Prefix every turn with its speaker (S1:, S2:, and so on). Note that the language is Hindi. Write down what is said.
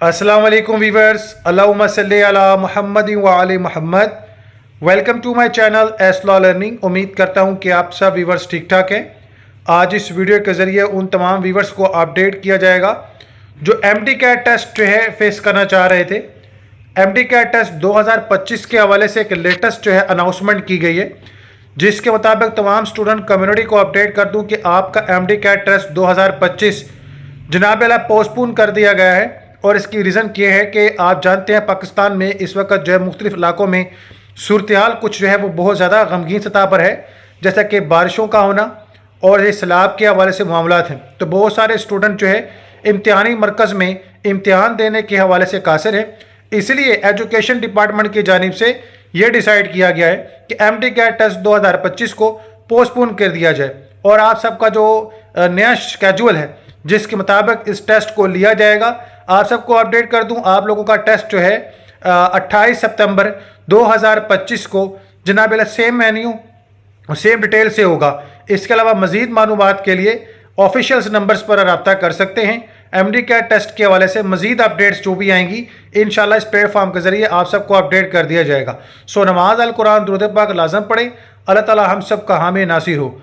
S1: अस्सलाम वालेकुम वीवर्स, अल्लाहुम्मा सल्ली अला मुहम्मद व आले Muhammad. Welcome to my channel S law learning. उम्मीद करता हूं कि आप सब वीवर्स ठीक ठाक हैं। आज इस वीडियो के ज़रिए उन तमाम वीवर्स को अपडेट किया जाएगा जो एमडी कैट टेस्ट जो है फेस करना चाह रहे थे। एमडी कैट टेस्ट 2025 के हवाले से एक लेटेस्ट जो है अनाउंसमेंट की गई है, जिसके मुताबिक तमाम स्टूडेंट कम्युनिटी को अपडेट कर दूं कि आपका एमडी कैट टेस्ट 2025 जनाब अल्लाह पोस्टपोन कर दिया गया है। और इसकी रीज़न ये है कि आप जानते हैं पाकिस्तान में इस वक्त जो है मुख्तलिफ इलाकों में सूरत हाल कुछ जो है वो बहुत ज़्यादा गमगीन सतह पर है, जैसा कि बारिशों का होना और ये सैलाब के हवाले से मामलात हैं। तो बहुत सारे स्टूडेंट जो है इम्तिहानी मरकज़ में इम्तिहान देने के हवाले से कासिर है। इसलिए एजुकेशन डिपार्टमेंट की जानिब से ये डिसाइड किया गया है कि एमडी कैट टेस्ट 2025 को पोस्टपोन कर दिया जाए और आप सबका जो नया शेड्यूल है जिसके मुताबिक इस टेस्ट को लिया जाएगा, आप सबको अपडेट कर दूं। आप लोगों का टेस्ट जो है 28 सितंबर 2025 को जनाब सेम मेन्यू सेम डिटेल से होगा। इसके अलावा मज़ीद मालूमात के लिए ऑफिशियल्स नंबर्स पर रब्ता कर सकते हैं। एमडी कैट टेस्ट के हवाले से मज़ीद अपडेट्स जो भी आएंगी इंशाल्लाह इस प्लेटफॉर्म के ज़रिए आप सबको अपडेट कर दिया जाएगा। सो नमाज अल कुरान दुरूद पाक लाज़म पढ़े। अल्लाह ताला हम सब का हामी नासिर हो।